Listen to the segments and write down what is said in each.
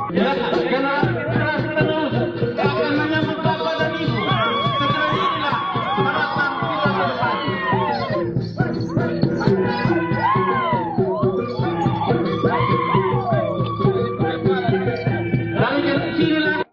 Ya, karena kita akan menyambut Bapak dan Ibu. Setelah inilah para tampilan depan. Lalu yang sinilah.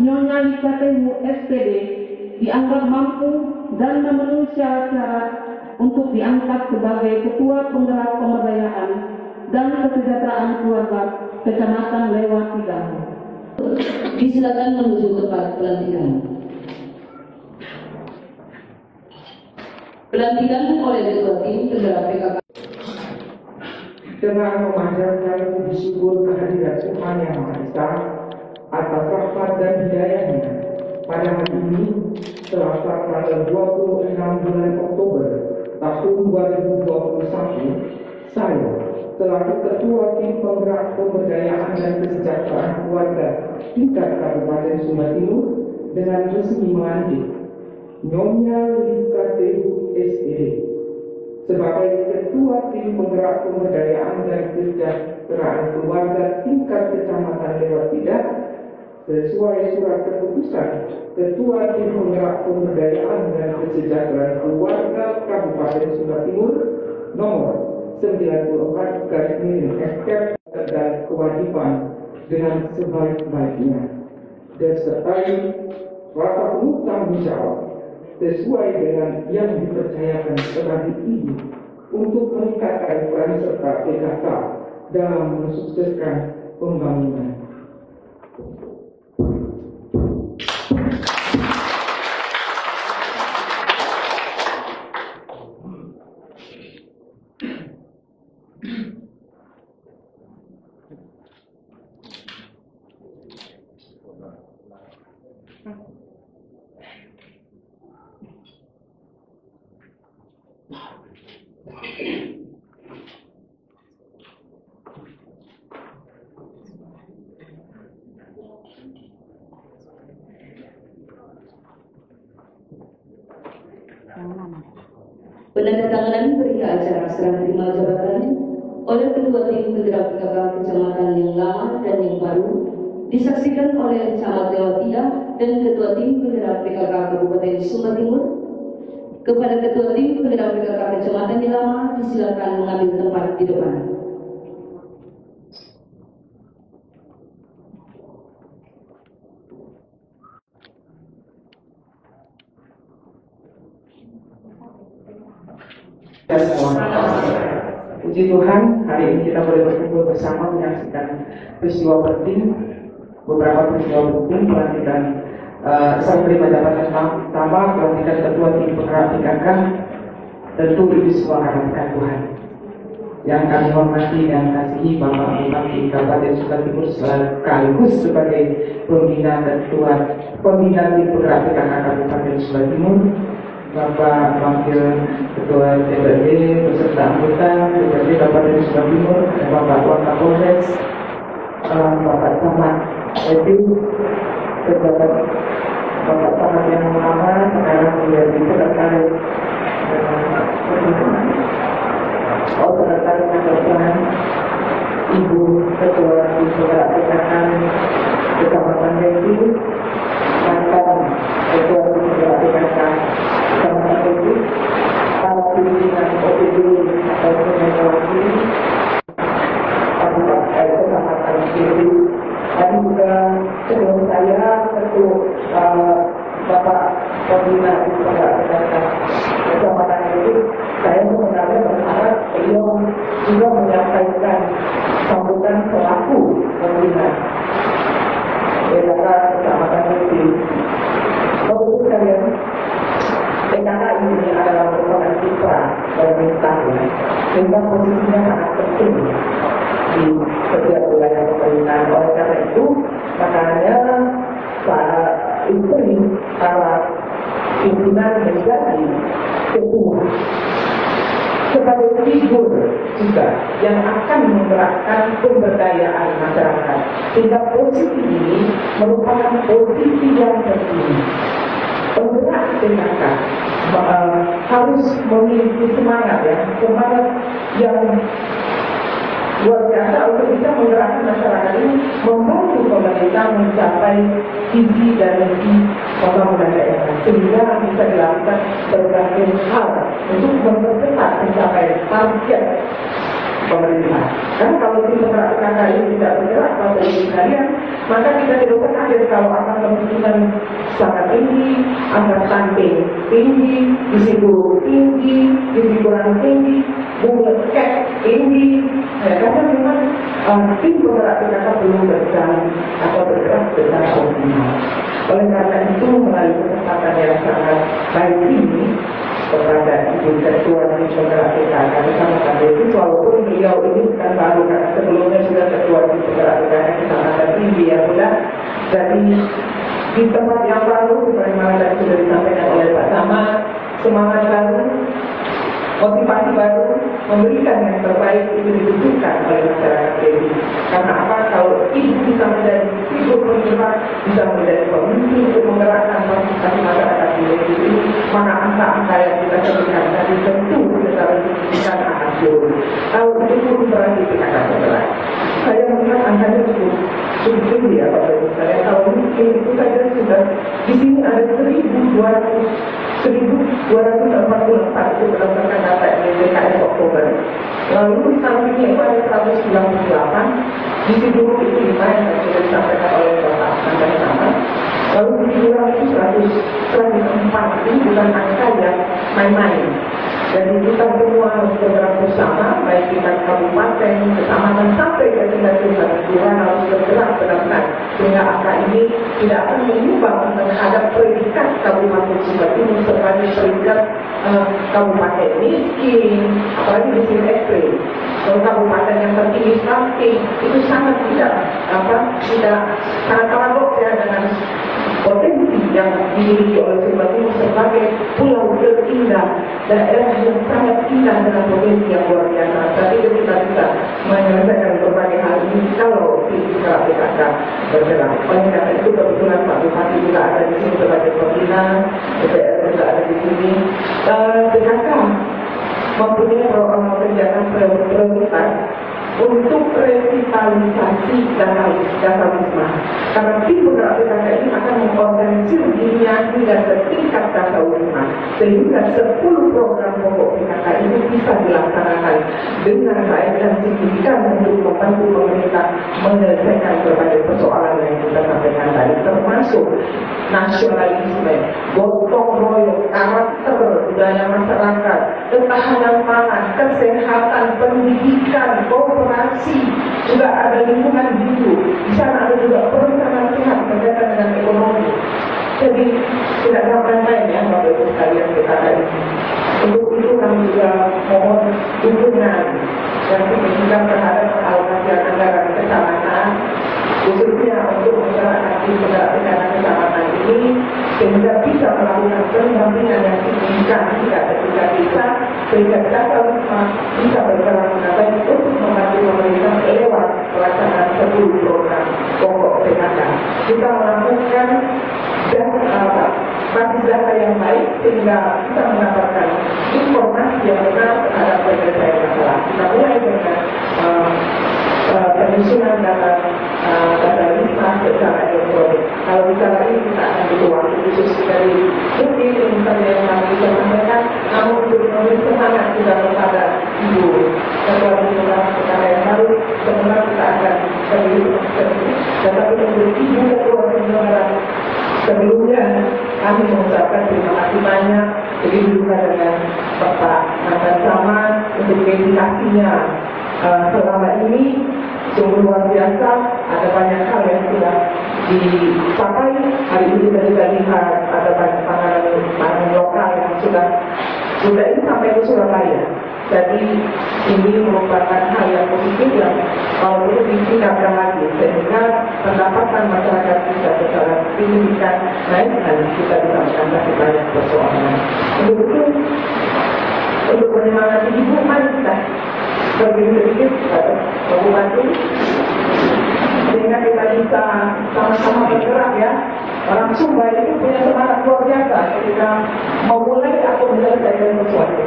Nyonya KPU SPD dianggap mampu dan memenuhi syarat-syarat untuk diangkat sebagai Ketua Penggerak Pemberdayaan dan Kesejahteraan Keluarga Kecamatan Lewat Tigahu. Disilakan menuju tempat pelantikan. Pelantikan oleh Ketua Tim Penggerak PKK. Dengan memanjatkan puji syukur kehadirat Tuhan Yang Maha Esa atas rahmat dan hidayahnya, pada hari ini, Selasa tanggal 26 bulan Oktober tahun 2021, saya selaku Ketua Tim Penggerak Pemberdayaan dan Kesejahteraan Keluarga tingkat Kabupaten Sumba Timur dengan resmi melantik Nyonya KPU SPD sebagai Ketua Tim Penggerak Pemberdayaan dan Kesejahteraan Keluarga tingkat kecamatan Lewat Tidak, sesuai surat keputusan Ketua Tim Penggerak Pemberdayaan dan Kesejahteraan Keluarga Kabupaten Sumba Timur nomor 94/FK dan kewajiban dengan sebaik-baiknya, disertai rasa penuh tanggung jawab sesuai dengan yang dipercayakan terakhir ini untuk meningkatkan peran serta PKK dalam mensukseskan pembangunan. Penandatanganan berita acara serah terima jabatan oleh Ketua Tim Penggerak PKK Kecamatan yang lama dan yang baru disaksikan oleh Camat Lewat Tidak dan Ketua Tim Penggerak PKK Kabupaten Sumba Timur. Kepada Ketua Tim Penggerak PKK Kecamatan yang lama disilakan mengambil tempat di depan. Puji Tuhan, hari ini kita boleh berkumpul bersama menyaksikan peristiwa penting, beberapa peristiwa penting pelantikan serah terima jabatan pertama pelantikan Ketua Tim Penggerak PKK. Tentu itu semua karena Tuhan. Yang kami hormati dan kasihi Bapak Bupati Kabupaten Sumba Timur sekaligus sebagai pembina Tim Penggerak PKK Kabupaten Sumba Timur, Bapak Wakil Ketua DPRD beserta anggota DPRD Kabupaten Sumba Timur, Bapak Wakapolres, Bapak Camat Edu, pejabat Bapak Camat yang lama sekarang menjadi sekretaris sekretaris Ketua Ibu Ketua Tim Penggerak PKK Kecamatan Edu, mantan Ketua Tim Penggerak PKK Kecamatan Edu, para pimpinan OPD atau Megawati Kecamatan Edu, dan juga sebelum saya tentu Bapak Pembina Tim Penggerak PKK Kecamatan Edu, saya sebenarnya berharap beliau juga menyampaikan sambutan selaku pembina PKK Kecamatan Edu. Bapak-Ibu sekalian, PKK ini adalah merupakan citra pemerintah, sehingga posisinya sangat penting di setiap wilayah pemerintahan. Oleh karena itu, makanya para pimpinan menjadi ketua sebagai figur juga yang akan menggerakkan pemberdayaan masyarakat, sehingga posisi ini merupakan posisi yang penting. Penggerak PKK harus memiliki semangat yang luar biasa untuk bisa menggerakkan masyarakat ini, membantu pemerintah mencapai visi dan misi pembangunan daerah, sehingga bisa dilakukan berbagai hal untuk mempercepat mencapai target pemerintah. Karena kalau di penggerak PKK ini tidak bergerak pada ini harian, maka kita tidak akan kaget kalau angka kemiskinan sangat tinggi, angka stunting tinggi, risiko tinggi, risiko tinggi, bunga cek tinggi. Karena memang tim penggerak PKK belum berjalan atau bergerak secara optimal. Oleh karena itu, melalui kesempatan yang sangat baik ini kepada Ibu Ketua Tim Penggerak PKK Kecamatan Edu, walaupun beliau ini bukan baru, karena sebelumnya sudah Ketua Tim Penggerak PKK Kecamatan Tinggi ya sudah. Jadi di tempat yang baru, sebagaimana tadi sudah disampaikan oleh Pak Camat, semangat baru, Motivasi baru memberikan yang terbaik itu dibutuhkan oleh masyarakat ini. Karena apa? Kalau ibu bisa menjadi figur penggerak, bisa menjadi pemimpin untuk menggerakkan partisipasi masyarakat di ini, maka angka-angka yang kita sebutkan tadi tentu secara signifikan akan turun. Kalau itu berarti kita akan bergerak. Saya melihat angkanya cukup tinggi ya Bapak Ibu saya. Kalau mungkin itu saja sudah di sini ada 1.244 itu berdasarkan data DKS Oktober. Lalu sampingnya itu ada 198, di situ itu 5 yang sudah disampaikan oleh Bapak Angkanya sama. Lalu di luar itu 104 ini bukan angka yang main-main. Jadi kita semua harus bergerak bersama, baik tingkat kabupaten, kecamatan sampai ke tingkat kelurahan harus bergerak benar-benar sehingga angka ini tidak akan menyumbang terhadap predikat Kabupaten Sumba Timur sebagai predikat kabupaten miskin, apalagi di sini ekstrim. Kalau kabupaten yang tertinggi stunting itu sangat tidak sangat paradoks ya dengan potensi yang dimiliki oleh Sumba Timur sebagai pulau terindah, daerah yang sangat indah dengan potensi yang luar biasa. Tapi kita bisa menyelesaikan berbagai hal ini kalau kita bergerak. Oleh karena itu kebetulan Pak Bupati juga ada di sini sebagai pembina, DPR juga ada di sini. PKK mempunyai kegiatan prioritas untuk revitalisasi dasar wisma. Karena tim penggerak PKK ini akan mengorganisir dirinya hingga ke tingkat dasar wisma, sehingga 10 program pokok PKK ini bisa dilaksanakan dengan baik dan signifikan untuk membantu pemerintah menyelesaikan berbagai persoalan yang kita sampaikan tadi, termasuk nasionalisme, gotong royong, karakter budaya masyarakat, ketahanan pangan, kesehatan, pendidikan, kooperasi, juga ada lingkungan hidup. Di sana ada juga perencanaan sehat berkaitan dengan ekonomi. Jadi tidak main-main ya Bapak Ibu sekalian kita ini. Untuk itu kami juga mohon dukungan yang signifikan terhadap alokasi anggaran kecamatan, khususnya untuk masyarakat di penggerak kecamatan ini, sehingga bisa melakukan pendampingan yang signifikan tidak ketika bisa, sehingga dasar bisa bergerak dengan baik untuk membantu pemerintah lewat pelaksanaan 10 program pokok PKK. Kita melakukan basis data yang baik sehingga kita mendapatkan informasi yang benar terhadap penyelesaian masalah. Kita mulai dengan penyusunan data wisma secara elektronik. Kalau bicara ini kita akan butuh waktu khusus dari mungkin misalnya yang kami bisa sampaikan, namun untuk memberi semangat juga kepada Ibu Ketua Bidang Perkara yang baru, sebenarnya kita akan tetapi untuk Ibu Ketua Bidang sebelumnya kami mengucapkan terima kasih banyak, begitu juga dengan Bapak Mantan Camat untuk dedikasinya selama ini. Sungguh luar biasa, ada banyak hal yang sudah dicapai. Hari ini kita juga lihat ada banyak pangan lokal yang sudah ini sampai ke Surabaya. Jadi ini merupakan hal yang positif yang kalau perlu ditingkatkan lagi sehingga pendapatan masyarakat bisa secara signifikan naik dan kita bisa mengatasi banyak persoalan. Untuk itu, untuk menyemangati Ibu, mari kita sedikit membantu sehingga kita bisa sama-sama bergerak ya. Orang Sumba itu punya semangat luar biasa ketika memulai atau menyelesaikan sesuatu.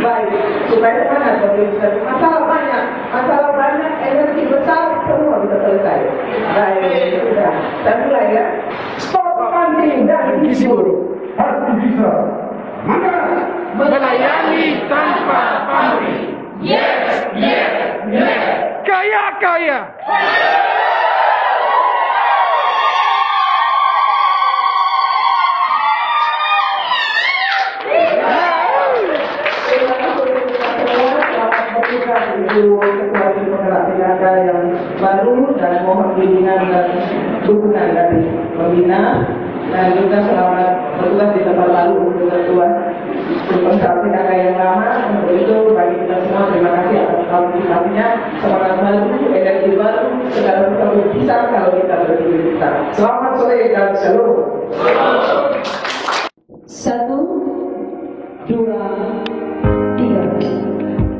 Baik, supaya semangat masalah banyak, energi besar semua bisa selesai. Baik, sudah. Dan mulai ya. Stop funding dan gizi buruk. Harus bisa. Mana? Melayani tanpa pamrih. Yes, yes, yes. Kaya. Ibu Ketua Penggerak PKK yang baru dan mohon bimbingan dan dukungan dari pembina dan juga selamat bertugas di tempat lalu untuk Ketua Penggerak PKK yang lama. Untuk itu bagi kita semua terima kasih atas partisipasinya. Semangat baru, energi baru, segala sesuatu bisa kalau kita berdiri besar. Selamat sore dan shalom. 1, 2 3.